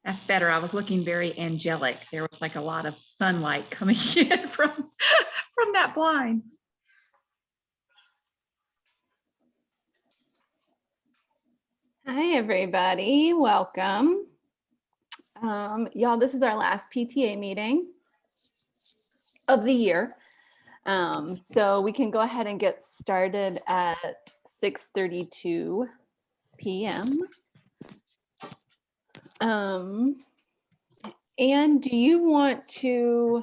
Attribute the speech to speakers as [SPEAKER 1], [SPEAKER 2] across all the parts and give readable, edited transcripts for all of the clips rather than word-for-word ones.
[SPEAKER 1] That's better. I was looking very angelic. There was like a lot of sunlight coming in from that blind.
[SPEAKER 2] Hi, everybody. Welcome. Y'all, this is our last PTA meeting of the year. So we can go ahead and get started at 6:32 p.m. And do you want to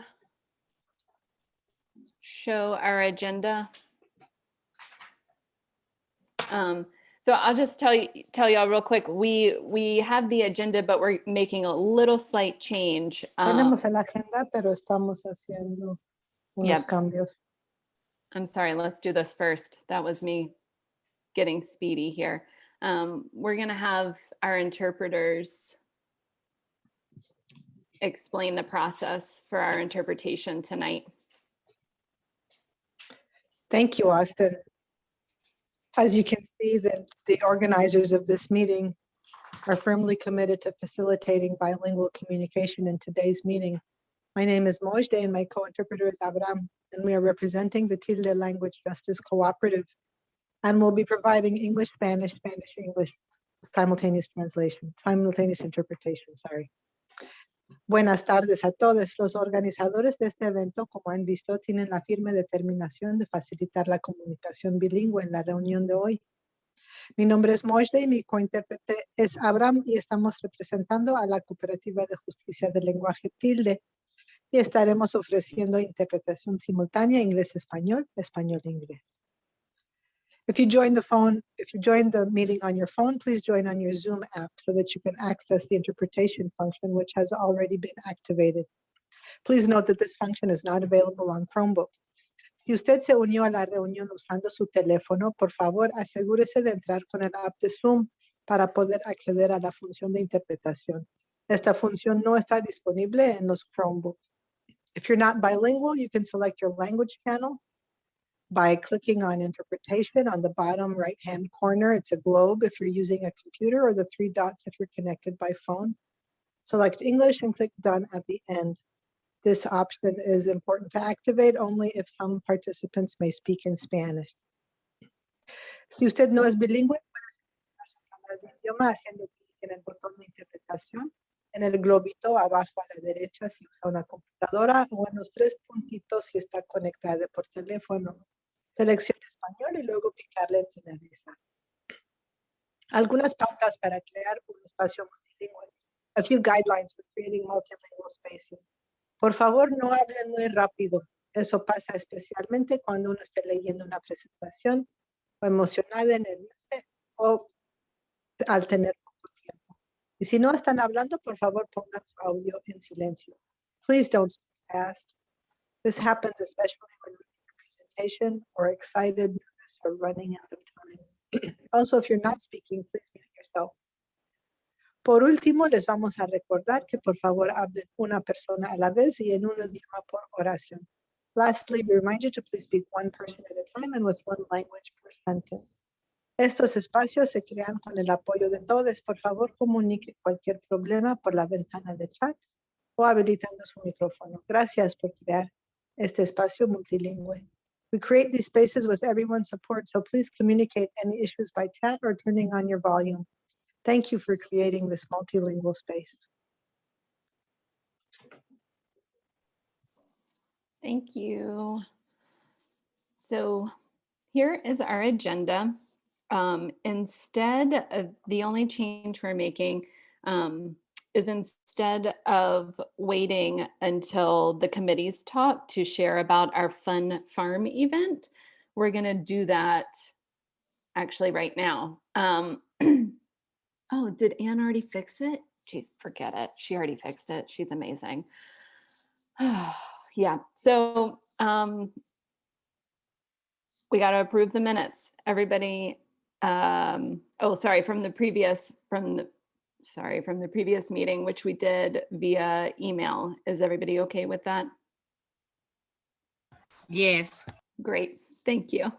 [SPEAKER 2] show our agenda? So I'll just tell y'all real quick, we have the agenda, but we're making a little slight change.
[SPEAKER 3] Tenemos la agenda, pero estamos haciendo unos cambios.
[SPEAKER 2] I'm sorry, let's do this first. That was me getting speedy here. We're gonna have our interpreters explain the process for our interpretation tonight.
[SPEAKER 3] Thank you, Austin. As you can see, the organizers of this meeting are firmly committed to facilitating bilingual communication in today's meeting. My name is Mojde and my co-interpreter is Abraham, and we are representing the Tilde Language Justice Cooperative, and we'll be providing English, Spanish, Spanish, English, simultaneous interpretation, sorry. Buenas tardes a todos. Los organizadores de este evento, como han visto, tienen la firme determinación de facilitar la comunicación bilingüe en la reunión de hoy. Mi nombre es Mojde y mi cointérprete es Abraham y estamos representando a la Cooperativa de Justicia del Lenguaje Tilde y estaremos ofreciendo interpretación simultánea inglés-español, español-inglés. If you join the meeting on your phone, please join on your Zoom app so that you can access the interpretation function, which has already been activated. Please note that this function is not available on Chromebook. Si usted se unió a la reunión usando su teléfono, por favor, asegúrese de entrar con el app de Zoom para poder acceder a la función de interpretación. Esta función no está disponible en los Chromebooks. If you're not bilingual, you can select your language channel by clicking on interpretation on the bottom right-hand corner. It's a globe if you're using a computer, or the 3 dots if you're connected by phone. Select English and click Done at the end. This option is important to activate only if some participants may speak in Spanish. Si usted no es bilingüe, puede cambiar de idioma haciendo clic en el botón de interpretación, en el globito abajo a la derecha si usa una computadora, o en los 3 puntitos si está conectada por teléfono. Seleccione español y luego picarle en finalizar. Algunas pautas para crear un espacio multilingüe. A few guidelines for creating multilingual spaces. Por favor, no hablen muy rápido. Eso pasa especialmente cuando uno esté leyendo una presentación o emocionada, nerviosa o al tener poco tiempo. Y si no están hablando, por favor, pongan su audio en silencio. Please don't speak fast. This happens especially when presentation or excited, nervous, or running out of time. Also, if you're not speaking, please mute yourself. Por último, les vamos a recordar que por favor hablen una persona a la vez y en un idioma por oración. Lastly, we remind you to please speak one person at a time and with one language per sentence. Estos espacios se crean con el apoyo de todos. Por favor, comunique cualquier problema por la ventana de chat o habilitando su micrófono. Gracias por crear este espacio multilingüe. We create these spaces with everyone's support, so please communicate any issues by chat or turning on your volume. Thank you for creating this multilingual space.
[SPEAKER 2] Thank you. So here is our agenda. Instead of the only change we're making is instead of waiting until the committees talk to share about our fun farm event, we're gonna do that actually right now. Oh, did Anne already fix it? Jeez, forget it. She already fixed it. She's amazing. Yeah, so we got to approve the minutes. Everybody, oh, sorry, from the previous meeting, which we did via email. Is everybody okay with that?
[SPEAKER 4] Yes.
[SPEAKER 2] Great, thank you.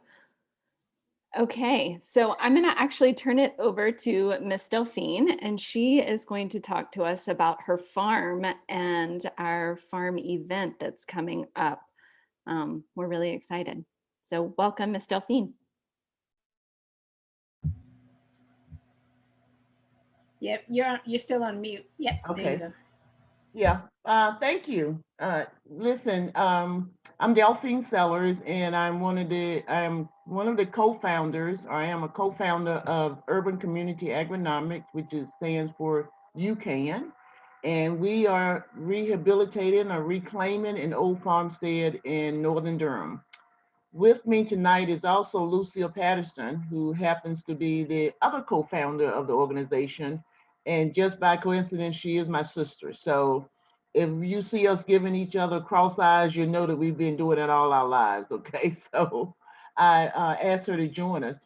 [SPEAKER 2] Okay, so I'm going to actually turn it over to Miss Delphine, and she is going to talk to us about her farm and our farm event that's coming up. We're really excited. So welcome, Miss Delphine.
[SPEAKER 4] Yep, you're still on mute. Yep, there you
[SPEAKER 5] Okay.
[SPEAKER 4] go.
[SPEAKER 5] Yeah. Thank you. Listen, I'm Delphine Sellers, and I'm one of the co-founders, or I am a co-founder of Urban Community Agronomics, which stands for UCAN. And we are rehabilitating or reclaiming an old farmstead in Northern Durham. With me tonight is also Lucille Patterson, who happens to be the other co-founder of the organization. And just by coincidence, she is my sister. So if you see us giving each other cross eyes, you know that we've been doing it all our lives, okay? So I asked her to join us.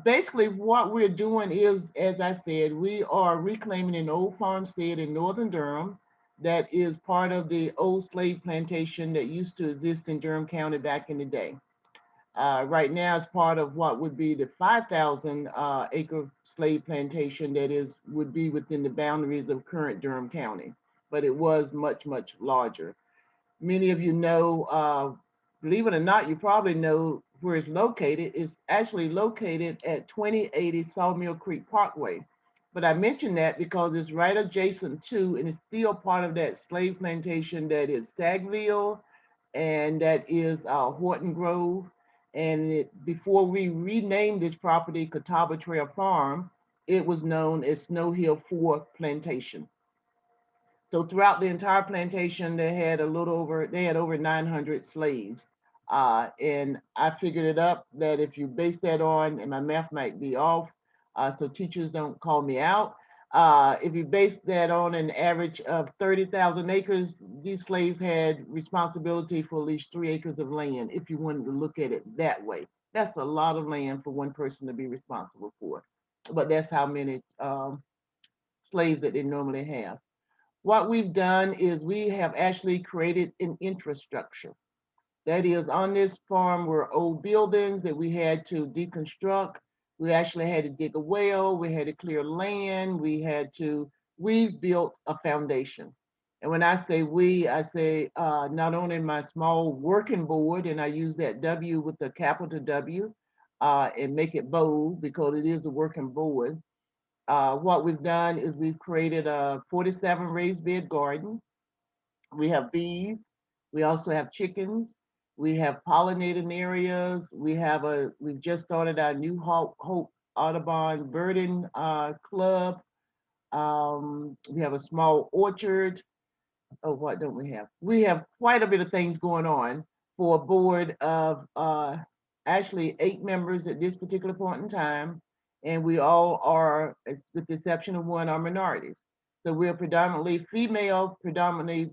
[SPEAKER 5] Basically, what we're doing is, as I said, we are reclaiming an old farmstead in Northern Durham that is part of the old slave plantation that used to exist in Durham County back in the day. Right now, it's part of what would be the 5,000 acre slave plantation that would be within the boundaries of current Durham County, but it was much, much larger. Many of you know, believe it or not, you probably know where it's located. It's actually located at 2080 Sawmill Creek Parkway. But I mention that because it's right adjacent to, and it's still part of that slave plantation that is Stagville, and that is Horton Grove. And before we renamed this property Catawba Trail Farm, it was known as Snow Hill 4 Plantation. So throughout the entire plantation, they had over 900 slaves. And I figured it up that if you base that on, and my math might be off, so teachers don't call me out. If you base that on an average of 30,000 acres, these slaves had responsibility for at least 3 acres of land, if you wanted to look at it that way. That's a lot of land for one person to be responsible for. But that's how many slaves that they normally have. What we've done is we have actually created an infrastructure. That is, on this farm were old buildings that we had to deconstruct. We actually had to dig a well, we had to clear land, we've built a foundation. And when I say we, I say not only my small working board, and I use that W with the capital W and make it bold because it is a working board. What we've done is we've created a 47 raised bed garden. We have bees. We also have chickens. We have pollinating areas. We've just started our new Hope Audubon Birding Club. We have a small orchard. Oh, what don't we have? We have quite a bit of things going on for a board of actually 8 members at this particular point in time. And we all are, with the exception of one, are minorities. So we're predominantly female, predominantly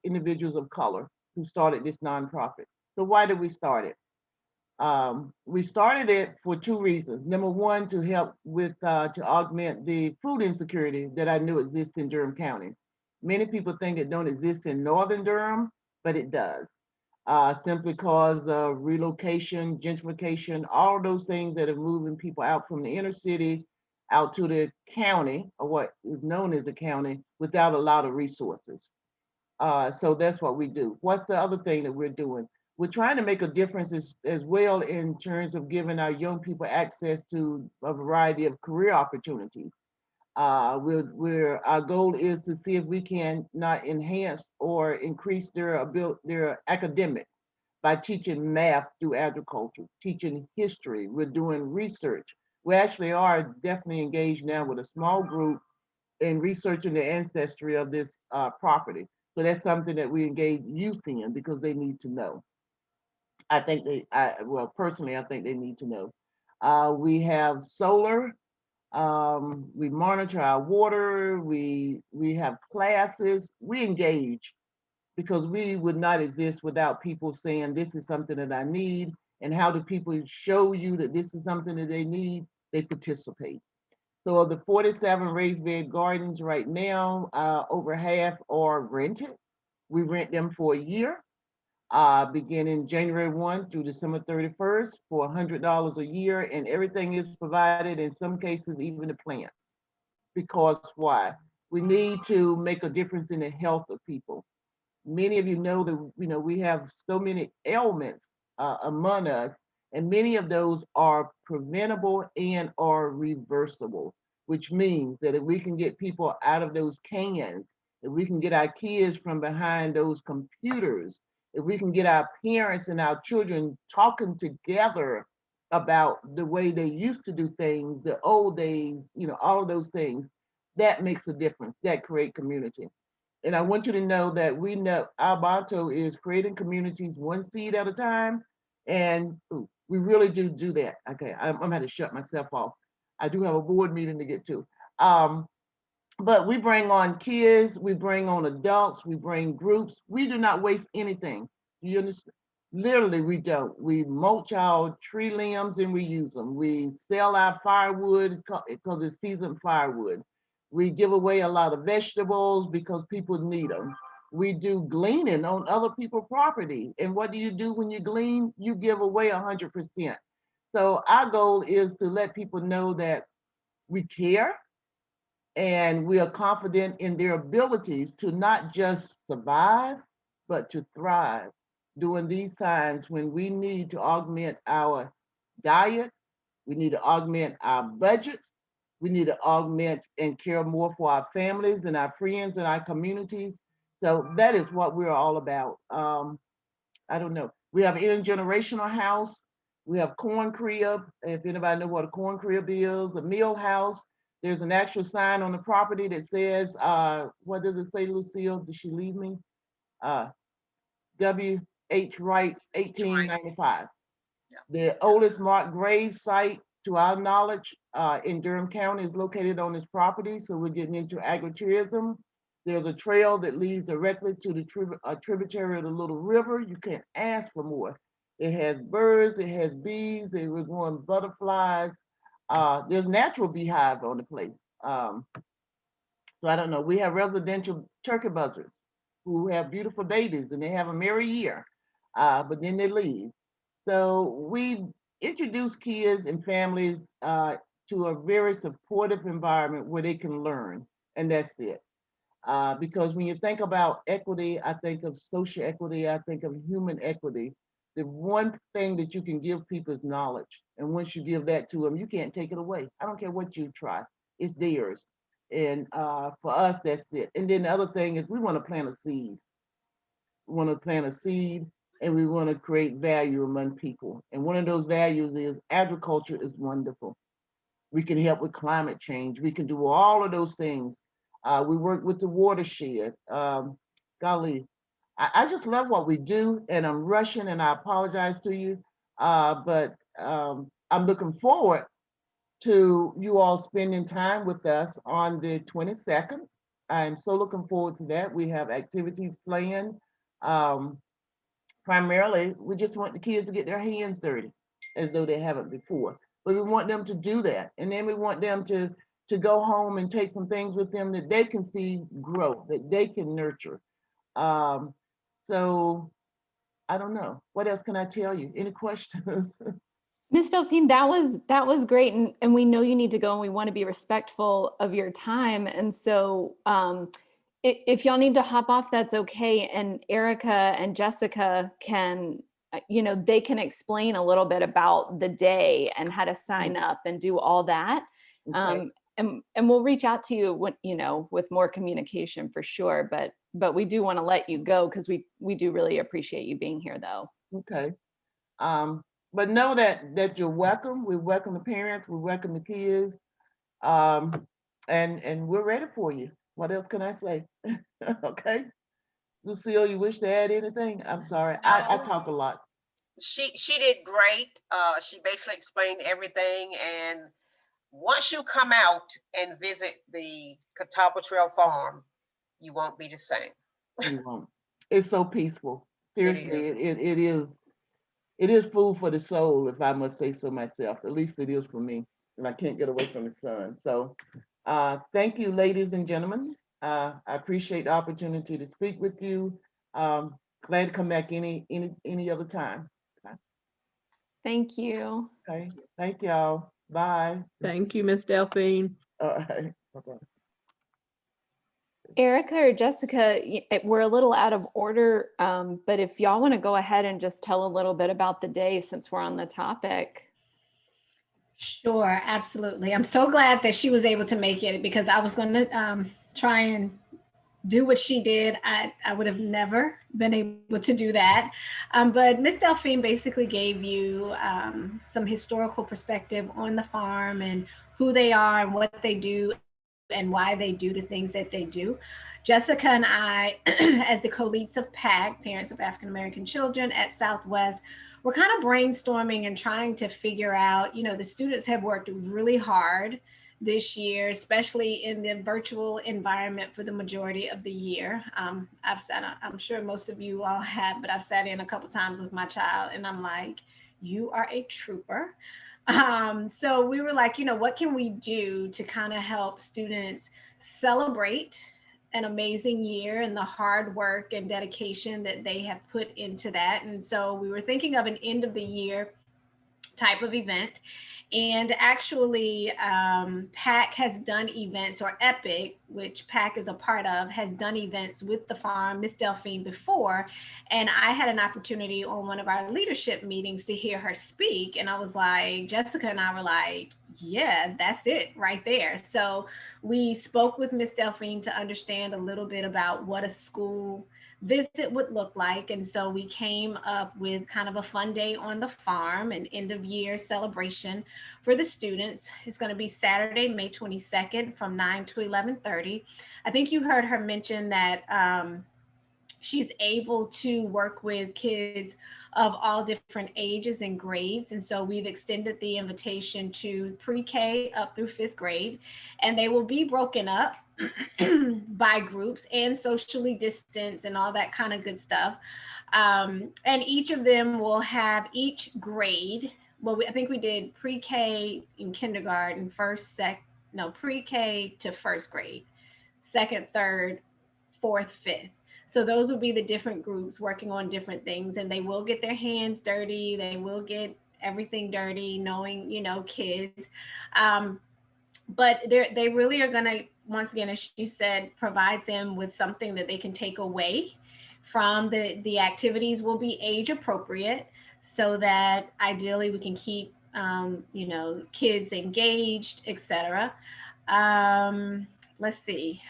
[SPEAKER 5] individuals of color who started this nonprofit. So why did we start it? We started it for 2 reasons. Number one, to help with, to augment the food insecurity that I knew exists in Durham County. Many people think it don't exist in Northern Durham, but it does. Simply because of relocation, gentrification, all those things that are moving people out from the inner city out to the county, or what is known as the county, without a lot of resources. So that's what we do. What's the other thing that we're doing? We're trying to make a difference as well in terms of giving our young people access to a variety of career opportunities. Our goal is to see if we can not enhance or increase their academics by teaching math through agriculture, teaching history. We're doing research. We actually are definitely engaged now with a small group in researching the ancestry of this property. So that's something that we engage youth in because they need to know. Personally, I think they need to know. We have solar. We monitor our water. We have classes. We engage because we would not exist without people saying this is something that I need. And how do people show you that this is something that they need? They participate. So of the 47 raised bed gardens right now, over half are rented. We rent them for a year. beginning January 1 through December 31st for $100 a year, and everything is provided, in some cases, even the plant. Because why? We need to make a difference in the health of people. Many of you know that we have so many ailments among us, and many of those are preventable and are reversible, which means that if we can get people out of those cans, if we can get our kids from behind those computers, if we can get our parents and our children talking together about the way they used to do things, the old days, all of those things, that makes a difference. That create community. And I want you to know that we know our motto is creating communities one seed at a time. And we really do that. Okay, I'm gonna have to shut myself off. I do have a board meeting to get to. But we bring on kids, we bring on adults, we bring groups. We do not waste anything. You understand? Literally, we don't. We mulch our tree limbs and we use them. We sell our firewood because it's seasoned firewood. We give away a lot of vegetables because people need them. We do gleaning on other people's property. And what do you do when you glean? You give away 100%. So our goal is to let people know that we care, and we are confident in their abilities to not just survive, but to thrive during these times when we need to augment our diet, we need to augment our budgets, we need to augment and care more for our families and our friends and our communities. So that is what we're all about. I don't know. We have an intergenerational house. We have corn crib. If anybody know what a corn crib is, a meal house. There's an actual sign on the property that says, what does it say, Lucille? Did she leave me? W.H. Wright, 1895. The oldest marked grave site, to our knowledge, in Durham County is located on this property. So we're getting into agritourism. There's a trail that leads directly to the tributary of the Little River. You can't ask for more. It has birds, it has bees, there were going butterflies. There's natural beehive on the place. So I don't know. We have residential turkey buzzards who have beautiful babies and they have them every year, but then they leave. So we introduce kids and families to a very supportive environment where they can learn, and that's it. Because when you think about equity, I think of social equity, I think of human equity. The one thing that you can give people is knowledge. And once you give that to them, you can't take it away. I don't care what you try, it's theirs. And for us, that's it. And then the other thing is we want to plant a seed. We want to plant a seed and we want to create value among people. And one of those values is agriculture is wonderful. We can help with climate change. We can do all of those things. We work with the watershed. Golly, I just love what we do, and I'm rushing, and I apologize to you. But I'm looking forward to you all spending time with us on the 22nd. I'm so looking forward to that. We have activities planned. Um, Primarily, we just want the kids to get their hands dirty as though they haven't before. But we want them to do that. And then we want them to go home and take some things with them that they can see grow, that they can nurture. Um, so I don't know. What else can I tell you? Any questions?
[SPEAKER 2] Miss Delphine, that was great, and we know you need to go, and we want to be respectful of your time. And so, if y'all need to hop off, that's okay. And Erica and Jessica can, they can explain a little bit about the day and how to sign up and do all that.
[SPEAKER 5] Okay.
[SPEAKER 2] And we'll reach out to you when, with more communication for sure. But we do want to let you go because we do really appreciate you being here, though.
[SPEAKER 5] Okay. But know that you're welcome. We welcome the parents. We welcome the kids. And we're ready for you. What else can I say? Okay. Lucille, you wish to add anything? I'm sorry. I
[SPEAKER 6] No,
[SPEAKER 5] talk a lot.
[SPEAKER 6] she did great. She basically explained everything. And once you come out and visit the Catawba Trail Farm, you won't be the same.
[SPEAKER 5] You won't. It's so peaceful.
[SPEAKER 6] It
[SPEAKER 5] Seriously,
[SPEAKER 6] is.
[SPEAKER 5] it is. It is food for the soul, if I must say so myself. At least it is for me, and I can't get away from the sun. So, thank you, ladies and gentlemen. I appreciate the opportunity to speak with you. glad to come back any other time.
[SPEAKER 2] Thank you.
[SPEAKER 5] Okay, thank y'all. Bye.
[SPEAKER 7] Thank you, Miss Delphine.
[SPEAKER 5] All right. Bye-bye.
[SPEAKER 2] Erica or Jessica, we're a little out of order, but if y'all want to go ahead and just tell a little bit about the day since we're on the topic.
[SPEAKER 4] Sure, absolutely. I'm so glad that she was able to make it because I was going to try and do what she did. I would have never been able to do that. But Miss Delphine basically gave you some historical perspective on the farm and who they are and what they do and why they do the things that they do. Jessica and I, as the co-leads of PAC, Parents of African American Children at Southwest, we're kind of brainstorming and trying to figure out, the students have worked really hard this year, especially in the virtual environment for the majority of the year. I'm sure most of you all have, but I've sat in a couple times with my child and I'm like, you are a trooper. So we were like, what can we do to kind of help students celebrate an amazing year and the hard work and dedication that they have put into that. And so we were thinking of an end of the year type of event. And actually, PAC has done events, or EPIC, which PAC is a part of, has done events with the farm, Miss Delphine, before. And I had an opportunity on one of our leadership meetings to hear her speak. And I was like, Jessica and I were like, yeah, that's it right there. So we spoke with Miss Delphine to understand a little bit about what a school visit would look like. And so we came up with kind of a fun day on the farm, an end of year celebration for the students. It's going to be Saturday, May 22nd from 9 to 11:30. I think you heard her mention that she's able to work with kids of all different ages and grades. And so we've extended the invitation to pre-K up through 5th grade, and they will be broken up by groups and socially distanced and all that kind of good stuff. And each of them will have each grade. Well, I think we did pre-K in kindergarten, pre-K to 1st grade, 2nd, 3rd, 4th, 5th. So those will be the different groups working on different things, and they will get their hands dirty. They will get everything dirty, knowing, kids. But they really are going to, once again, as she said, provide them with something that they can take away from the activities. Will be age appropriate so that ideally we can keep, kids engaged, etc. Let's see.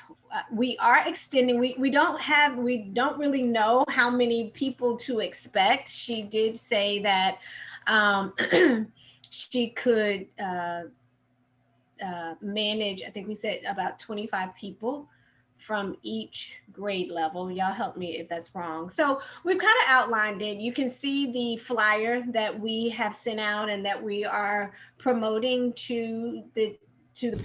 [SPEAKER 4] We are extending, we don't really know how many people to expect. She did say that she could manage, I think we said about 25 people from each grade level. Y'all help me if that's wrong. So we've kind of outlined it. You can see the flyer that we have sent out and that we are promoting to the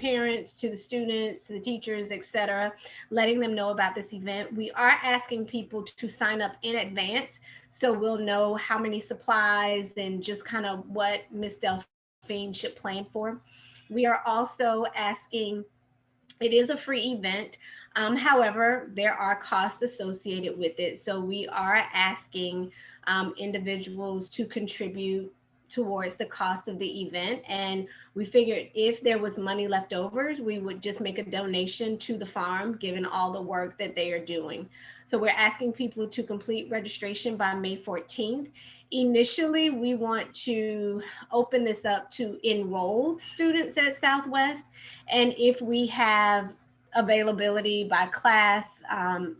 [SPEAKER 4] parents, to the students, to the teachers, etc., letting them know about this event. We are asking people to sign up in advance so we'll know how many supplies and just kind of what Miss Delphine should plan for. We are also asking, it is a free event. However, there are costs associated with it. So we are asking individuals to contribute towards the cost of the event. And we figured if there was money left over, we would just make a donation to the farm, given all the work that they are doing. So we're asking people to complete registration by May 14th. Initially, we want to open this up to enrolled students at Southwest. And if we have availability by class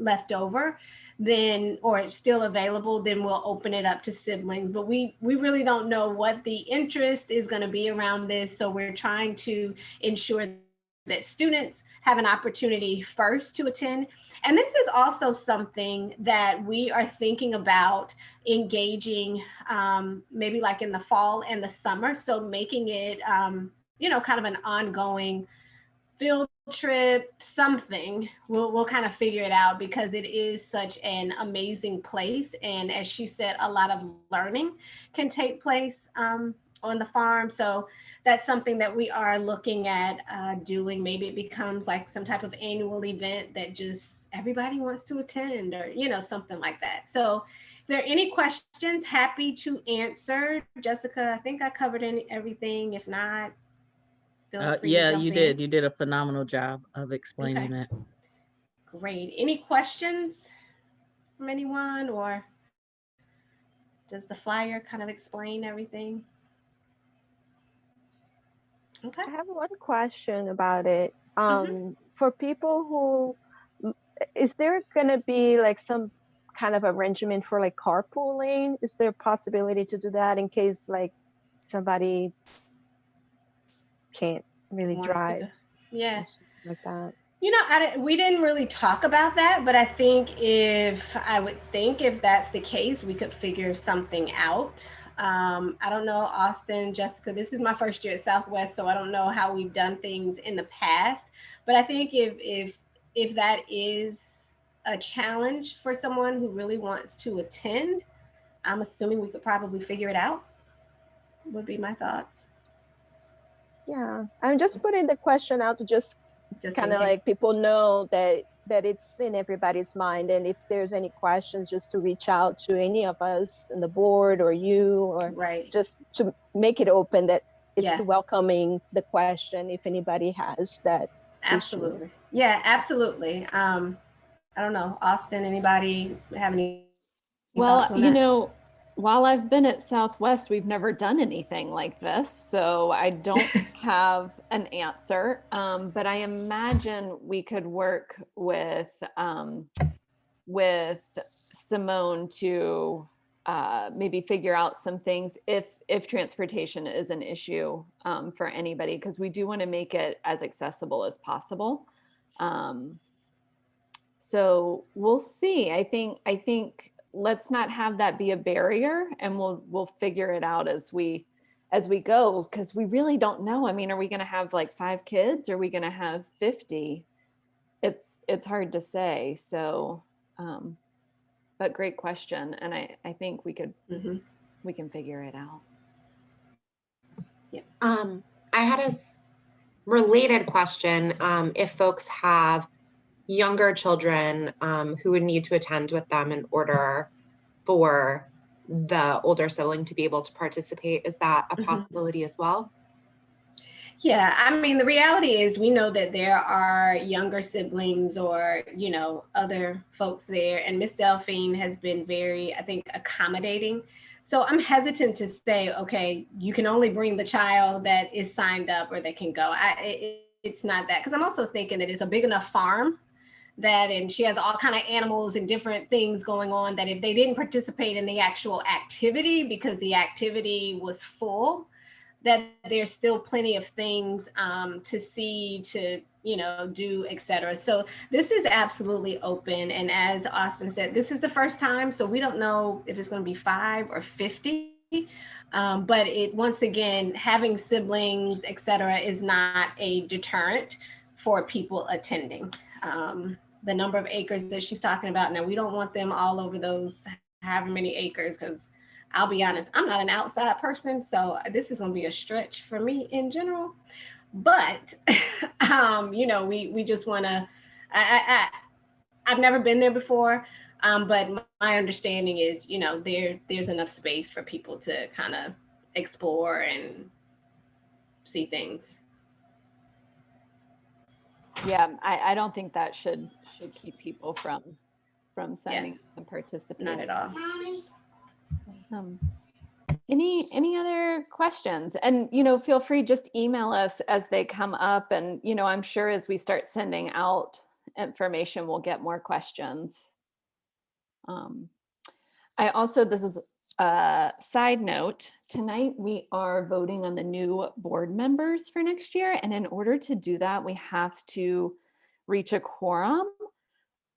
[SPEAKER 4] left over, then, or it's still available, then we'll open it up to siblings. But we really don't know what the interest is going to be around this. So we're trying to ensure that students have an opportunity first to attend. And this is also something that we are thinking about engaging maybe like in the fall and the summer. So making it, kind of an ongoing field trip, something. We'll kind of figure it out because it is such an amazing place. And as she said, a lot of learning can take place on the farm. So that's something that we are looking at doing. Maybe it becomes like some type of annual event that just everybody wants to attend, or something like that. So there any questions, happy to answer. Jessica, I think I covered everything. If not, feel free to
[SPEAKER 7] Yeah,
[SPEAKER 4] jump
[SPEAKER 7] you
[SPEAKER 4] in.
[SPEAKER 7] did. You did a phenomenal job of explaining
[SPEAKER 4] Okay.
[SPEAKER 7] that.
[SPEAKER 4] Great. Any questions from anyone, or does the flyer kind of explain everything? Okay.
[SPEAKER 8] I have one question about it. For people who, is there gonna be like some kind of arrangement for like carpooling? Is there a possibility to do that in case like somebody can't really
[SPEAKER 4] Wants to
[SPEAKER 8] drive
[SPEAKER 4] go. Yeah.
[SPEAKER 8] or something like that?
[SPEAKER 4] You know, we didn't really talk about that, but I would think if that's the case, we could figure something out. I don't know, Austin, Jessica, this is my first year at Southwest, so I don't know how we've done things in the past, but I think if that is a challenge for someone who really wants to attend, I'm assuming we could probably figure it out, would be my thoughts.
[SPEAKER 8] Yeah, I'm just putting the question out to just kind of like people know that it's in everybody's mind, and if there's any questions, just to reach out to any of us in the board or you, or
[SPEAKER 4] right,
[SPEAKER 8] just to make it open that it's
[SPEAKER 4] yeah,
[SPEAKER 8] welcoming the question if anybody has that
[SPEAKER 4] absolutely
[SPEAKER 8] issue.
[SPEAKER 4] Yeah, absolutely. I don't know, Austin, anybody have any
[SPEAKER 2] Well,
[SPEAKER 4] thoughts on that?
[SPEAKER 2] while I've been at Southwest, we've never done anything like this, so I don't have an answer. But I imagine we could work with Simone to maybe figure out some things if transportation is an issue for anybody, because we do want to make it as accessible as possible. So we'll see. I think let's not have that be a barrier, and we'll figure it out as we go, because we really don't know. I mean, are we going to have like 5 kids? Are we going to have 50? It's hard to say. So, but great question, and I think we can figure it out.
[SPEAKER 4] Yeah.
[SPEAKER 9] I had a related question. If folks have younger children who would need to attend with them in order for the older sibling to be able to participate, is that a possibility as well?
[SPEAKER 4] Yeah, I mean, the reality is we know that there are younger siblings or, you know, other folks there, and Miss Delphine has been very, I think, accommodating. So I'm hesitant to say, okay, you can only bring the child that is signed up or that can go. It's not that, because I'm also thinking that it's a big enough farm that, and she has all kind of animals and different things going on, that if they didn't participate in the actual activity because the activity was full, that there's still plenty of things to see, to, you know, do, etc. So this is absolutely open. And as Austin said, this is the first time, so we don't know if it's going to be 5 or 50. But it, once again, having siblings, etc., is not a deterrent for people attending. The number of acres that she's talking about, now we don't want them all over those however many acres, because I'll be honest, I'm not an outside person, so this is going to be a stretch for me in general. But you know, we just want to. I've never been there before, but my understanding is, you know, there's enough space for people to kind of explore and see things.
[SPEAKER 2] Yeah, I don't think that should keep people from signing up and participating.
[SPEAKER 4] Not at all.
[SPEAKER 2] Any other questions? And, you know, feel free, just email us as they come up. And, you know, I'm sure as we start sending out information, we'll get more questions. I also, this is a side note, tonight we are voting on the new board members for next year. And in order to do that, we have to reach a quorum.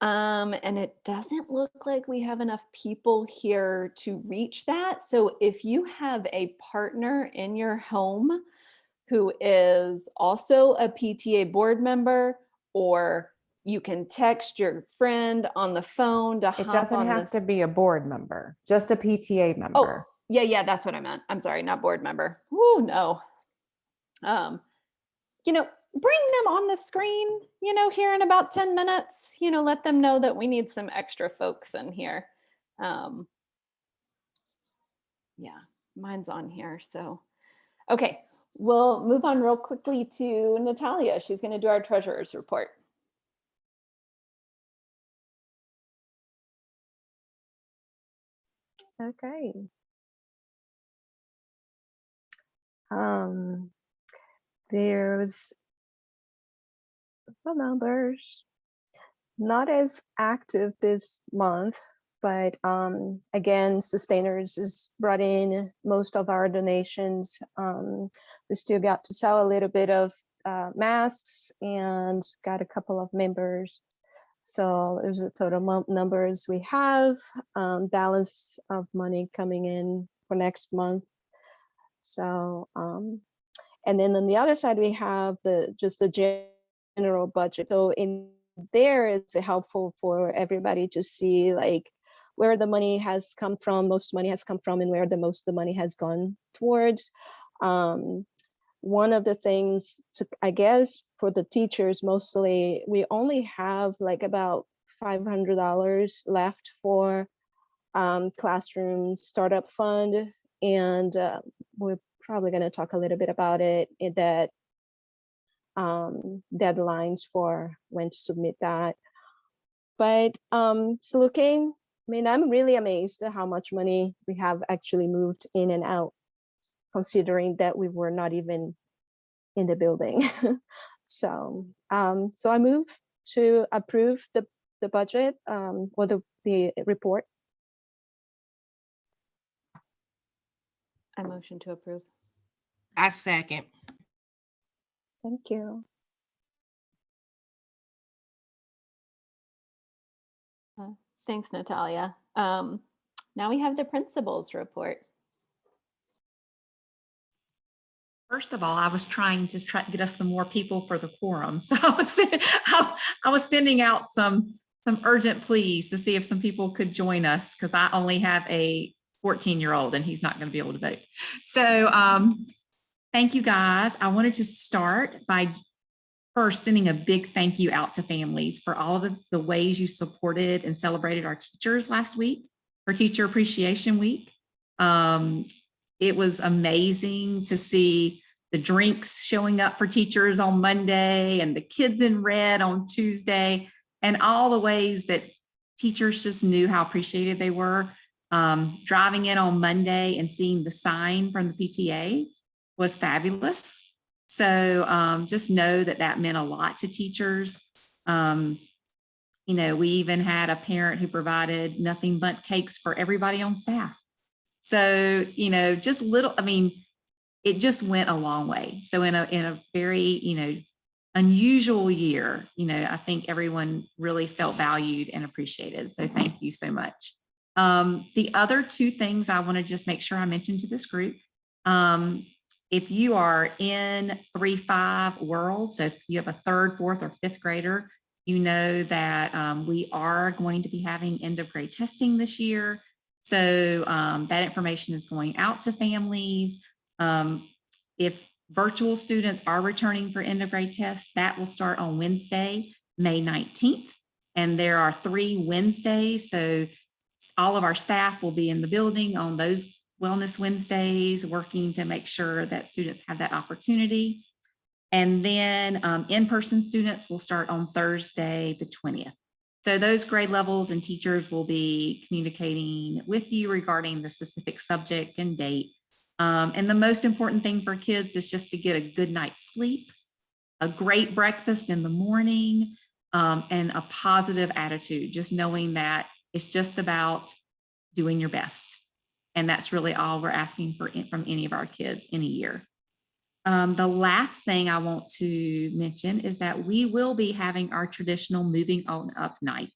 [SPEAKER 2] And it doesn't look like we have enough people here to reach that. So if you have a partner in your home who is also a PTA board member, or you can text your friend on the phone to
[SPEAKER 10] It
[SPEAKER 2] hop
[SPEAKER 10] doesn't
[SPEAKER 2] on
[SPEAKER 10] have
[SPEAKER 2] this.
[SPEAKER 10] to be a board member, just a PTA
[SPEAKER 2] Oh,
[SPEAKER 10] member.
[SPEAKER 2] yeah, that's what I meant. I'm sorry, not board member. Ooh, no. You know, bring them on the screen, you know, here in about 10 minutes, you know, let them know that we need some extra folks in here. Yeah, mine's on here. So, okay, we'll move on real quickly to Natalia. She's going to do our treasurer's report.
[SPEAKER 8] Okay. There's the numbers not as active this month, but again, Sustainers has brought in most of our donations. We still got to sell a little bit of masks and got a couple of members. So there's a total numbers we have, balance of money coming in for next month. So, and then on the other side, we have just the general budget. So in there, it's helpful for everybody to see like where the money has come from, most money has come from, and where the money has gone towards. One of the things, I guess, for the teachers, mostly, we only have like about $500 left for classroom startup fund. And we're probably going to talk a little bit about it, that deadlines for when to submit that. But it's looking, I mean, I'm really amazed at how much money we have actually moved in and out, considering that we were not even in the building. So I move to approve the budget or the report.
[SPEAKER 2] I motion to approve.
[SPEAKER 11] I second.
[SPEAKER 8] Thank you.
[SPEAKER 2] Thanks, Natalia. Now we have the principal's report.
[SPEAKER 1] First of all, I was trying to get us some more people for the quorum. So I was sending out some urgent pleas to see if some people could join us, because I only have a 14-year-old and he's not going to be able to vote. So thank you guys. I wanted to start by first sending a big thank you out to families for all of the ways you supported and celebrated our teachers last week for Teacher Appreciation Week. It was amazing to see the drinks showing up for teachers on Monday and the kids in red on Tuesday, and all the ways that teachers just knew how appreciated they were. Driving in on Monday and seeing the sign from the PTA was fabulous. So just know that that meant a lot to teachers. You know, we even had a parent who provided nothing but cakes for everybody on staff. So, you know, just little, I mean, it just went a long way. So in a very, you know, unusual year, you know, I think everyone really felt valued and appreciated. So thank you so much. The other two things I want to just make sure I mention to this group. If you are in 3-5 world, so if you have a 3rd, 4th, or 5th grader, you know that we are going to be having end of grade testing this year. So that information is going out to families. If virtual students are returning for end of grade tests, that will start on Wednesday, May 19th. And there are 3 Wednesdays. So all of our staff will be in the building on those Wellness Wednesdays, working to make sure that students have that opportunity. And then in-person students will start on Thursday, the 20th. So those grade levels and teachers will be communicating with you regarding the specific subject and date. And the most important thing for kids is just to get a good night's sleep, a great breakfast in the morning, and a positive attitude, just knowing that it's just about doing your best. And that's really all we're asking for from any of our kids in a year. The last thing I want to mention is that we will be having our traditional Moving On Up night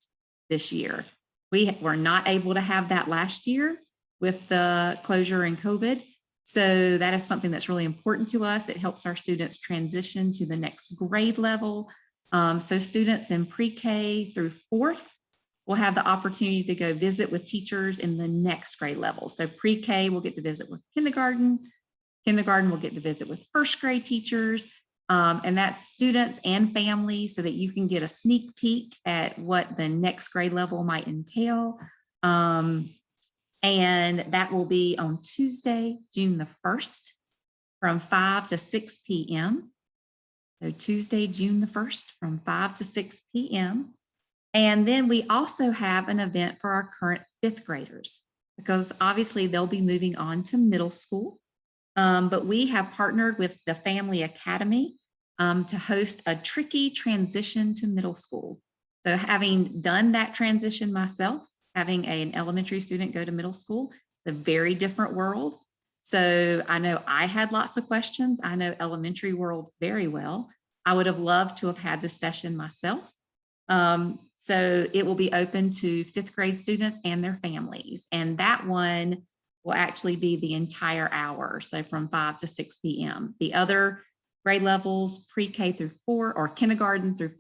[SPEAKER 1] this year. We were not able to have that last year with the closure and COVID. So that is something that's really important to us. It helps our students transition to the next grade level. So students in pre-K through 4th will have the opportunity to go visit with teachers in the next grade level. So pre-K will get to visit with kindergarten. Kindergarten will get to visit with 1st grade teachers, and that's students and families, so that you can get a sneak peek at what the next grade level might entail. And that will be on Tuesday, June the 1st from 5 to 6 p.m. So Tuesday, June the 1st from 5 to 6 p.m. And then we also have an event for our current 5th graders, because obviously they'll be moving on to middle school. But we have partnered with the Family Academy to host a tricky transition to middle school. So having done that transition myself, having an elementary student go to middle school, it's a very different world. So I know I had lots of questions. I know elementary world very well. I would have loved to have had this session myself. So it will be open to 5th grade students and their families. And that one will actually be the entire hour. So from 5 to 6 p.m. The other grade levels, pre-K through 4 or kindergarten through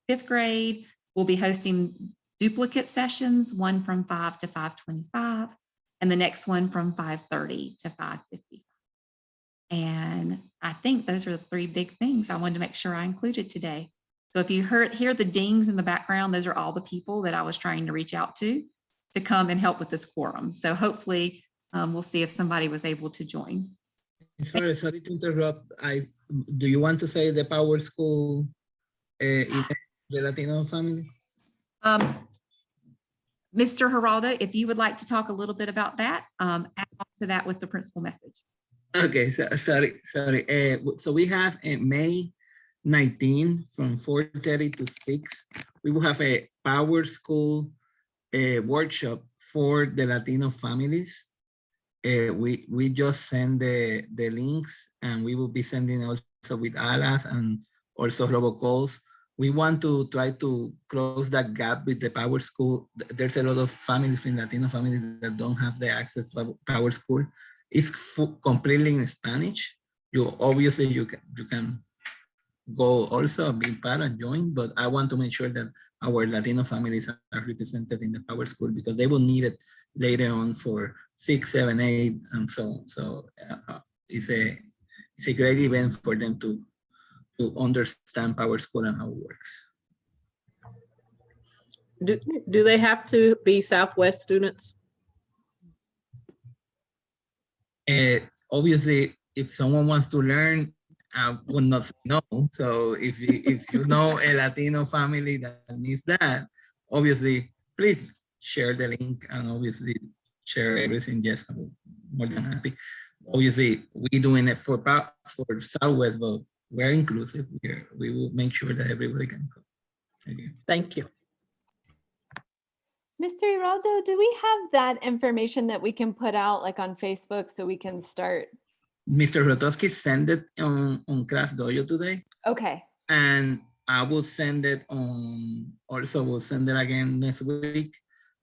[SPEAKER 1] 5th grade, will be hosting duplicate sessions, one from 5 to 5:25, and the next one from 5:30 to 5:50. And I think those are the 3 big things I wanted to make sure I included today. So if you hear the dings in the background, those are all the people that I was trying to reach out to come and help with this quorum. So hopefully we'll see if somebody was able to join.
[SPEAKER 12] Sorry to interrupt. Do you want to say the Power School event, the Latino family?
[SPEAKER 1] Mr. Geraldo, if you would like to talk a little bit about that, add on to that with the principal message.
[SPEAKER 12] Okay, sorry. So we have May 19 from 4:30 to 6. We will have a Power School workshop for the Latino families. We just send the links, and we will be sending also with ALAS and also robocalls. We want to try to close that gap with the Power School. There's a lot of families in Latino families that don't have the access to Power School. It's completely in Spanish. Obviously you can go also be part and join, but I want to make sure that our Latino families are represented in the Power School, because they will need it later on for 6, 7, 8, and so on. So it's a great event for them to understand Power School and how it works.
[SPEAKER 7] Do they have to be Southwest students?
[SPEAKER 12] Obviously, if someone wants to learn, I would not say no. So if you know a Latino family that needs that, obviously, please share the link and obviously share everything. Yes, I'm more than happy. Obviously, we're doing it for Southwest, but we're inclusive. We will make sure that everybody can come.
[SPEAKER 7] Thank you.
[SPEAKER 2] Mr. Geraldo, do we have that information that we can put out like on Facebook so we can start?
[SPEAKER 12] Mr. Rotowski sent it on Class Dojo today.
[SPEAKER 2] Okay.
[SPEAKER 12] And I will send it on, also we'll send it again next week.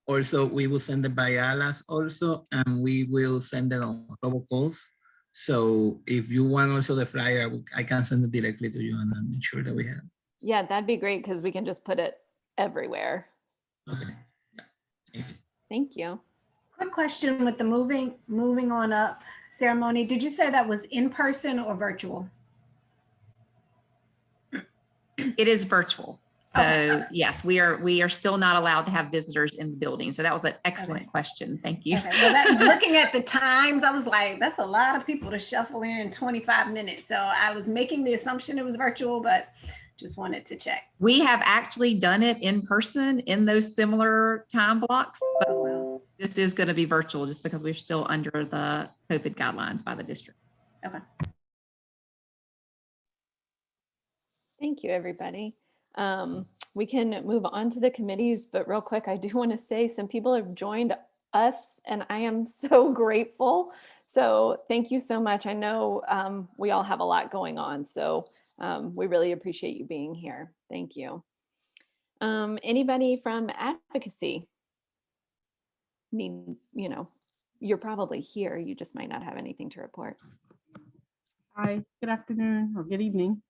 [SPEAKER 12] Also, we will send it by ALAS also, and we will send it on robocalls. So if you want also the flyer, I can send it directly to you and I'll make sure that we have.
[SPEAKER 2] Yeah, that'd be great because we can just put it everywhere.
[SPEAKER 12] Okay. Yeah.
[SPEAKER 2] Thank you.
[SPEAKER 4] Quick question with the moving on up ceremony. Did you say that was in person or virtual?
[SPEAKER 1] It is virtual. So yes, we are still not allowed to have visitors in the building. So that was an excellent question. Thank you.
[SPEAKER 4] Okay. Well, looking at the times, I was like, that's a lot of people to shuffle in 25 minutes. So I was making the assumption it was virtual, but just wanted to check.
[SPEAKER 1] We have actually done it in person in those similar time blocks, but this is going to be virtual just because we're still under the COVID guidelines by the district.
[SPEAKER 4] Okay.
[SPEAKER 2] Thank you, everybody. We can move on to the committees, but real quick, I do want to say some people have joined us and I am so grateful. So thank you so much. I know we all have a lot going on, so we really appreciate you being here. Thank you. Anybody from advocacy? You're probably here. You just might not have anything to report.
[SPEAKER 13] Hi, good afternoon or good evening.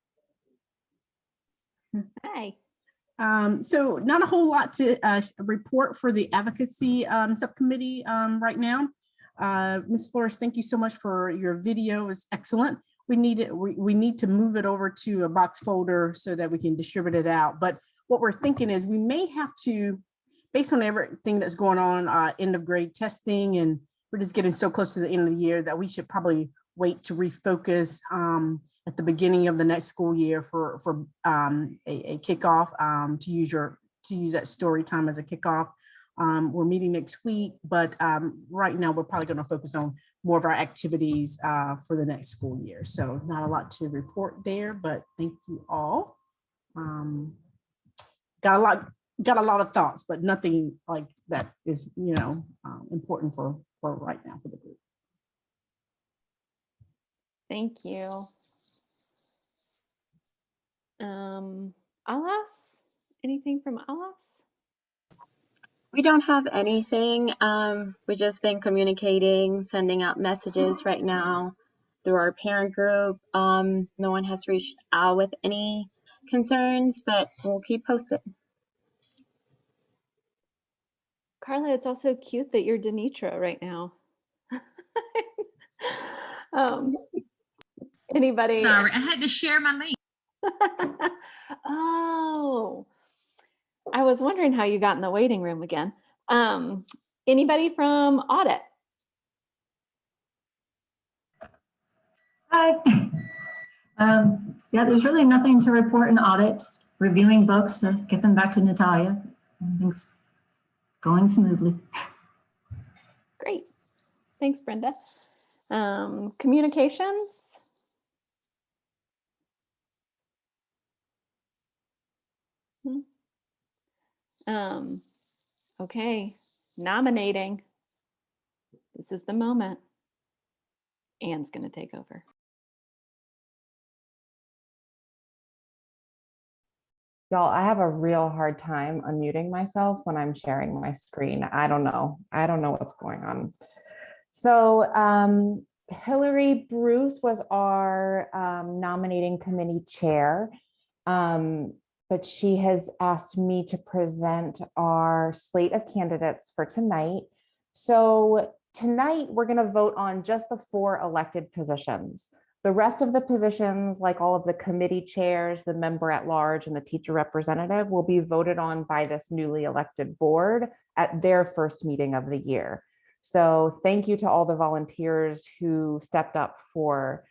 [SPEAKER 2] Hi.
[SPEAKER 13] So not a whole lot to report for the advocacy subcommittee right now. Ms. Flores, thank you so much for your video. It was excellent. We need to move it over to a box folder so that we can distribute it out. But what we're thinking is we may have to based on everything that's going on, end of grade testing, and we're just getting so close to the end of the year that we should probably wait to refocus at the beginning of the next school year for a kickoff, to use that story time as a kickoff. We're meeting next week, but right now we're probably going to focus on more of our activities for the next school year. So not a lot to report there, but thank you all. Got a lot of thoughts, but nothing like that is, important for right now for the group.
[SPEAKER 2] Thank you. Alas, anything from Alas?
[SPEAKER 14] We don't have anything. We've just been communicating, sending out messages right now through our parent group. No one has reached out with any concerns, but we'll keep posted.
[SPEAKER 2] Carla, it's also cute that you're Denitra right now. Anybody?
[SPEAKER 1] Sorry, I had to share my link.
[SPEAKER 2] Oh, I was wondering how you got in the waiting room again. Anybody from audit?
[SPEAKER 15] Hi. Yeah, there's really nothing to report in audit, just reviewing books to get them back to Natalia. Everything's going smoothly.
[SPEAKER 2] Great. Thanks, Brenda. Communications? Okay, nominating. This is the moment. Anne's going to take over.
[SPEAKER 10] Y'all, I have a real hard time unmuting myself when I'm sharing my screen. I don't know what's going on. So Hillary Bruce was our nominating committee chair, but she has asked me to present our slate of candidates for tonight. So tonight we're going to vote on just the 4 elected positions. The rest of the positions, like all of the committee chairs, the member at large, and the teacher representative, will be voted on by this newly elected board at their first meeting of the year. So thank you to all the volunteers who stepped up for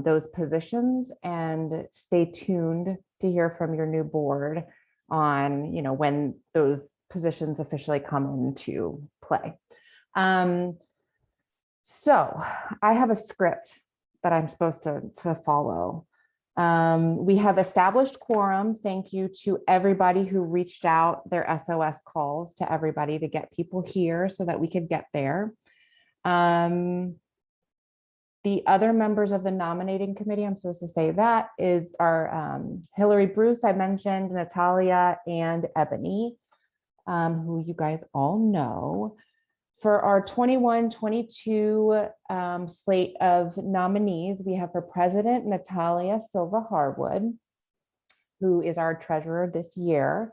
[SPEAKER 10] those positions, and stay tuned to hear from your new board on, when those positions officially come into play. So I have a script that I'm supposed to follow. We have established quorum. Thank you to everybody who reached out their SOS calls to everybody to get people here so that we could get there. The other members of the nominating committee, I'm supposed to say that, are Hillary Bruce, I mentioned, Natalia, and Ebony, who you guys all know. For our 21-22 slate of nominees, we have for president, Natalia Silva Harwood, who is our treasurer this year.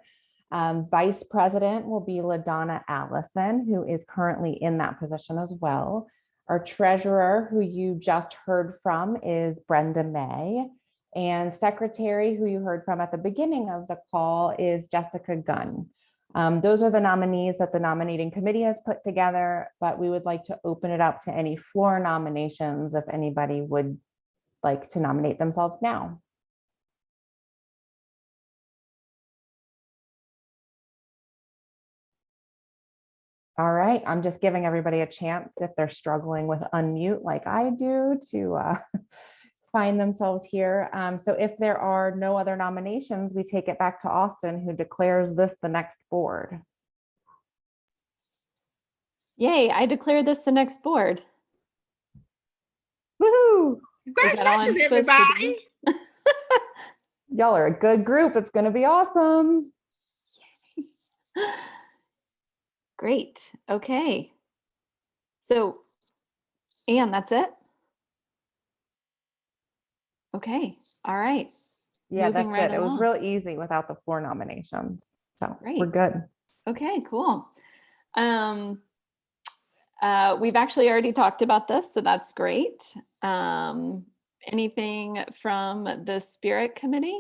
[SPEAKER 10] Vice president will be LaDonna Allison, who is currently in that position as well. Our treasurer, who you just heard from, is Brenda May. And secretary, who you heard from at the beginning of the call, is Jessica Gunn. Those are the nominees that the nominating committee has put together, but we would like to open it up to any floor nominations if anybody would like to nominate themselves now. All right, I'm just giving everybody a chance if they're struggling with unmute like I do to find themselves here. So if there are no other nominations, we take it back to Austin, who declares this the next board.
[SPEAKER 2] Yay, I declare this the next board.
[SPEAKER 10] Woohoo!
[SPEAKER 11] Congratulations, everybody.
[SPEAKER 10] Y'all are a good group. It's going to be awesome.
[SPEAKER 2] Great. Okay. So, Anne, that's it? Okay. All right.
[SPEAKER 10] Yeah,
[SPEAKER 2] Moving
[SPEAKER 10] that's
[SPEAKER 2] right
[SPEAKER 10] it. It was
[SPEAKER 2] along.
[SPEAKER 10] real easy without the floor nominations. So we're
[SPEAKER 2] Great.
[SPEAKER 10] good.
[SPEAKER 2] Okay, cool. We've actually already talked about this, so that's great. Anything from the Spirit Committee?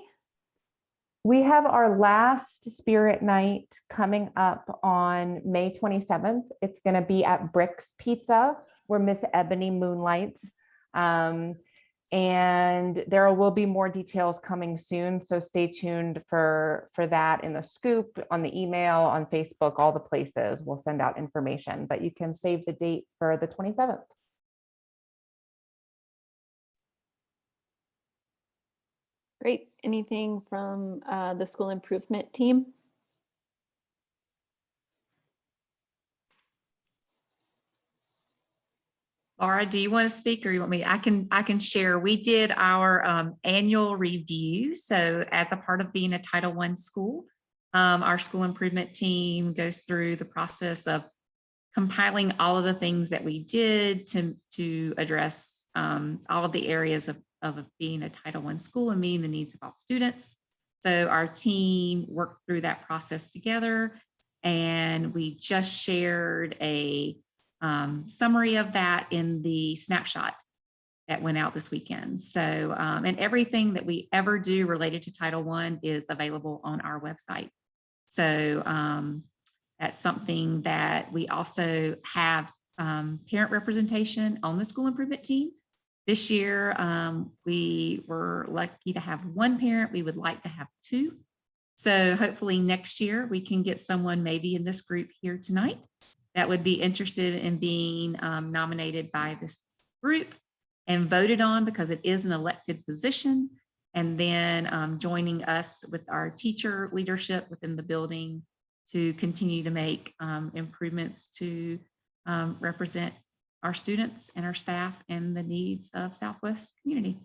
[SPEAKER 10] We have our last spirit night coming up on May 27th. It's going to be at Bricks Pizza, where Miss Ebony moonlights. And there will be more details coming soon. So stay tuned for that in the scoop, on the email, on Facebook, all the places. We'll send out information, but you can save the date for the 27th.
[SPEAKER 2] Great. Anything from the school improvement team?
[SPEAKER 1] Laura, do you want to speak or you want me? I can share. We did our annual review. So as a part of being a Title I school, our school improvement team goes through the process of compiling all of the things that we did to address all of the areas of being a Title I school and meeting the needs of all students. So our team worked through that process together, and we just shared a summary of that in the snapshot that went out this weekend. So, and everything that we ever do related to Title I is available on our website. So that's something that we also have parent representation on the school improvement team. This year, we were lucky to have one parent. We would like to have two. So hopefully next year we can get someone maybe in this group here tonight that would be interested in being nominated by this group and voted on, because it is an elected position, and then joining us with our teacher leadership within the building to continue to make improvements to represent our students and our staff and the needs of Southwest community.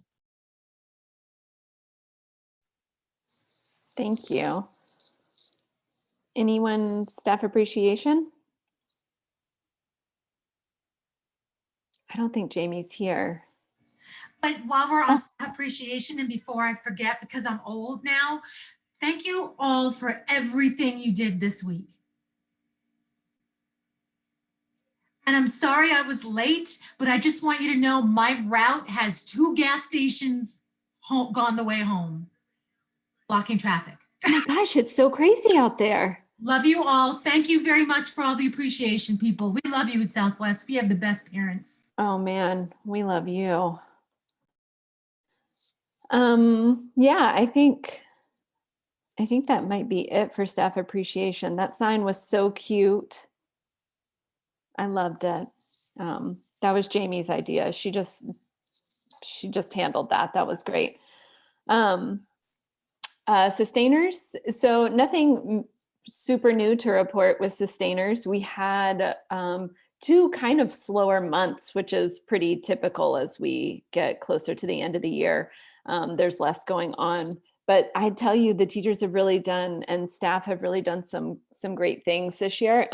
[SPEAKER 2] Thank you. Anyone staff appreciation? I don't think Jamie's here.
[SPEAKER 16] But while we're on appreciation, and before I forget, because I'm old now, thank you all for everything you did this week. And I'm sorry I was late, but I just want you to know my route has 2 gas stations gone the way home, blocking traffic.
[SPEAKER 2] Oh my gosh, it's so crazy out there.
[SPEAKER 16] Love you all. Thank you very much for all the appreciation, people. We love you at Southwest. We have the best parents.
[SPEAKER 2] Oh man, we love you. Yeah, I think that might be it for staff appreciation. That sign was so cute. I loved it. That was Jamie's idea. She just handled that. That was great. Sustainers. So nothing super new to report with sustainers. We had 2 kind of slower months, which is pretty typical as we get closer to the end of the year. There's less going on, but I tell you, the teachers have really done, and staff have really done some great things this year.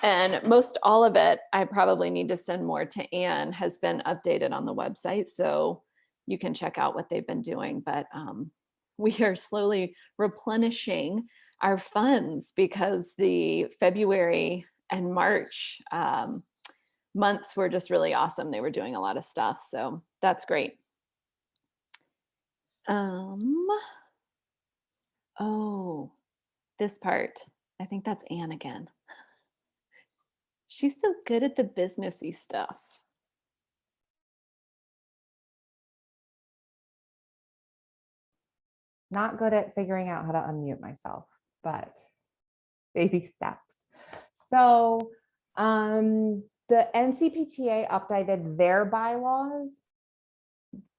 [SPEAKER 2] And most all of it, I probably need to send more to Anne, has been updated on the website. So you can check out what they've been doing, but we are slowly replenishing our funds because the February and March months were just really awesome. They were doing a lot of stuff. So that's great. Oh, this part, I think that's Anne again. She's so good at the businessy stuff.
[SPEAKER 10] Not good at figuring out how to unmute myself, but baby steps. So the NCPTA updated their bylaws.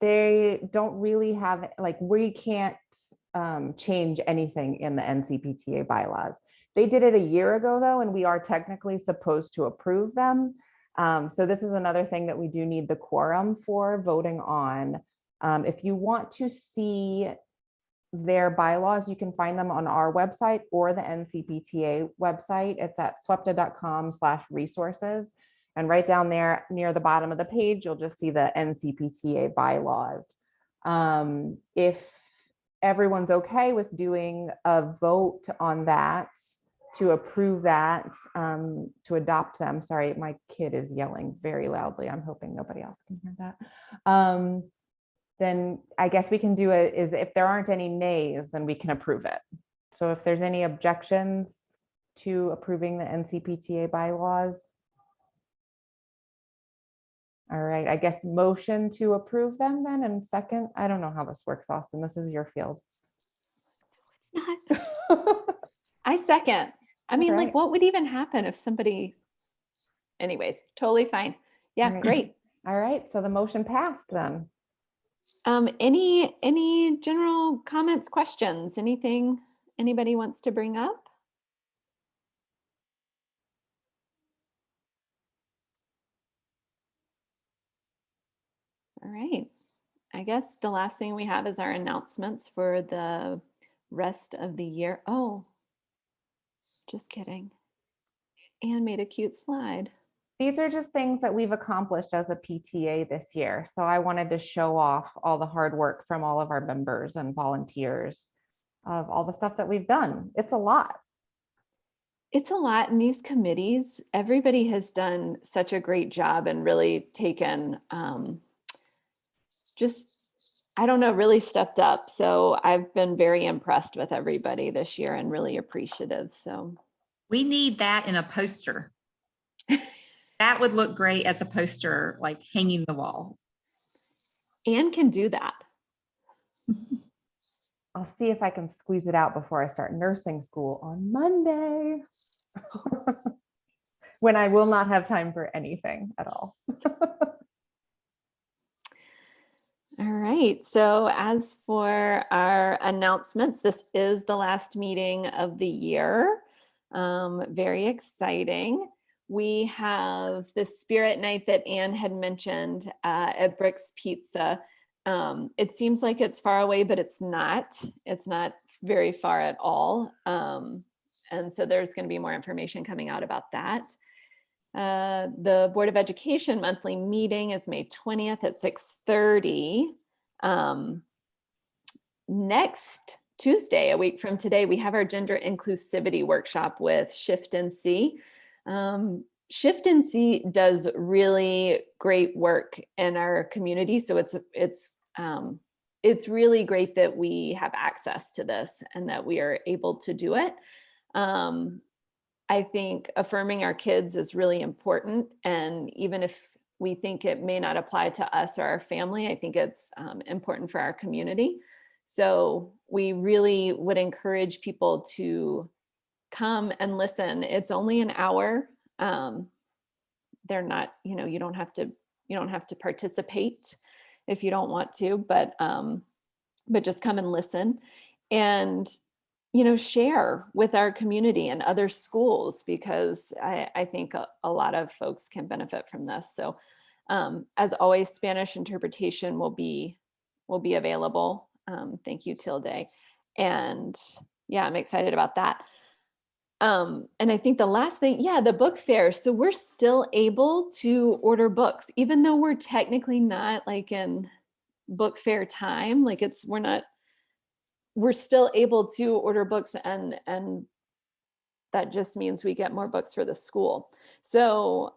[SPEAKER 10] They don't really have, like, we can't change anything in the NCPTA bylaws. They did it a year ago though, and we are technically supposed to approve them. So this is another thing that we do need the quorum for voting on. If you want to see their bylaws, you can find them on our website or the NCPTA website. It's at swepta.com/resources. And right down there near the bottom of the page, you'll just see the NCPTA bylaws. If everyone's okay with doing a vote on that, to approve that, to adopt them. Sorry, my kid is yelling very loudly. I'm hoping nobody else can hear that. then I guess we can do it is if there aren't any nays, then we can approve it. So if there's any objections to approving the NCPTA bylaws. All right, I guess motion to approve them then, and second, I don't know how this works, Austin. This is your field.
[SPEAKER 2] I second. I mean, like,
[SPEAKER 10] right.
[SPEAKER 2] what would even happen if somebody, anyways, totally fine. Yeah,
[SPEAKER 10] All right.
[SPEAKER 2] great.
[SPEAKER 10] All right, so the motion passed then.
[SPEAKER 2] Any general comments, questions, anything anybody wants to bring up? All right. I guess the last thing we have is our announcements for the rest of the year. Oh, just kidding. Anne made a cute slide.
[SPEAKER 10] These are just things that we've accomplished as a PTA this year. So I wanted to show off all the hard work from all of our members and volunteers of all the stuff that we've done. It's a lot.
[SPEAKER 2] It's a lot, and these committees, everybody has done such a great job and really taken I don't know, really stepped up. So I've been very impressed with everybody this year and really appreciative. So
[SPEAKER 1] we need that in a poster. That would look great as a poster, like hanging the walls.
[SPEAKER 2] Anne can do that.
[SPEAKER 10] I'll see if I can squeeze it out before I start nursing school on Monday. When I will not have time for anything at all.
[SPEAKER 2] All right, so as for our announcements, this is the last meeting of the year. Very exciting. We have the Spirit Night that Anne had mentioned at Brick's Pizza. It seems like it's far away, but it's not. It's not very far at all. And so there's going to be more information coming out about that. The Board of Education monthly meeting is May 20th at 6:30. Next Tuesday, a week from today, we have our gender inclusivity workshop with Shift NC. Shift NC does really great work in our community. So it's really great that we have access to this and that we are able to do it. I think affirming our kids is really important. And even if we think it may not apply to us or our family, I think it's important for our community. So we really would encourage people to come and listen. It's only an hour. They're not, you don't have to participate if you don't want to, but just come and listen and share with our community and other schools, because I think a lot of folks can benefit from this. So as always, Spanish interpretation will be available. Thank you, Tilde. And yeah, I'm excited about that. And I think the last thing, the book fair. So we're still able to order books, even though we're technically not like in book fair time, like we're still able to order books, and that just means we get more books for the school. So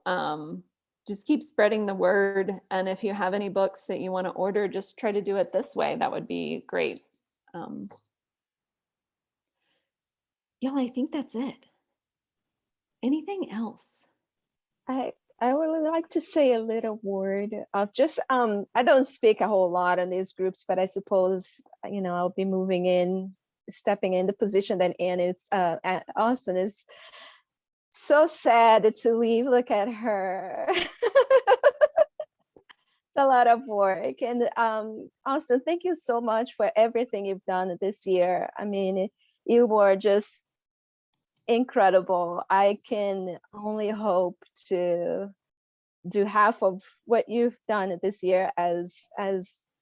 [SPEAKER 2] just keep spreading the word. And if you have any books that you want to order, just try to do it this way. That would be great. Y'all, I think that's it. Anything else?
[SPEAKER 8] I would like to say a little word of just, I don't speak a whole lot in these groups, but I suppose, I'll be stepping in the position that Anne is, Austin is so sad to leave. Look at her. It's a lot of work. And Austin, thank you so much for everything you've done this year. I mean, you were just incredible. I can only hope to do half of what you've done this year as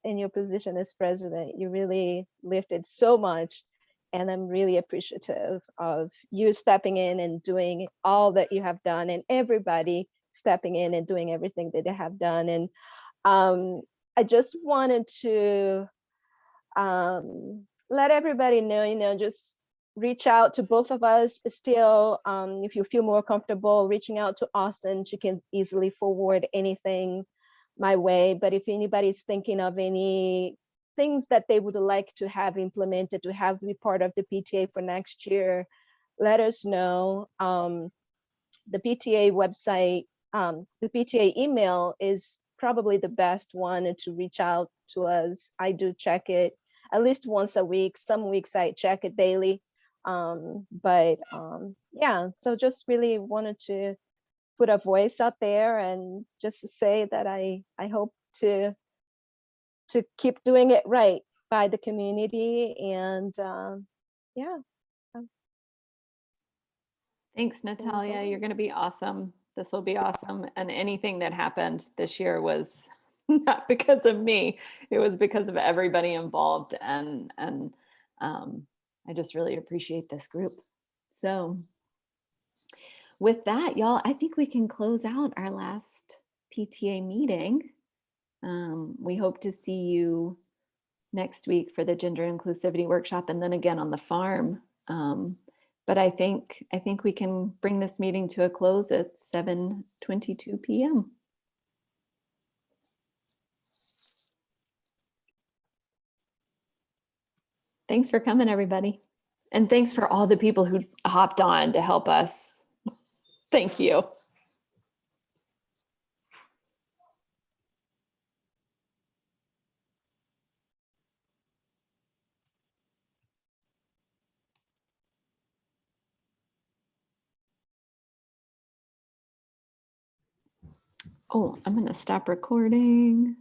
[SPEAKER 8] in your position as president. You really lifted so much, and I'm really appreciative of you stepping in and doing all that you have done, and everybody stepping in and doing everything that they have done. And I just wanted to let everybody know, just reach out to both of us still. If you feel more comfortable reaching out to Austin, she can easily forward anything my way. But if anybody's thinking of any things that they would like to have implemented to have to be part of the PTA for next year, let us know. The PTA website, the PTA email is probably the best one to reach out to us. I do check it at least once a week. Some weeks I check it daily. Yeah, so just really wanted to put a voice out there and just to say that I hope to keep doing it right by the community. And yeah.
[SPEAKER 2] Thanks, Natalia. You're going to be awesome. This will be awesome. And anything that happened this year was not because of me. It was because of everybody involved. And I just really appreciate this group. So with that, y'all, I think we can close out our last PTA meeting. We hope to see you next week for the gender inclusivity workshop and then again on the farm. But I think we can bring this meeting to a close at 7:22 p.m. Thanks for coming, everybody. And thanks for all the people who hopped on to help us. Thank you. Oh, I'm going to stop recording.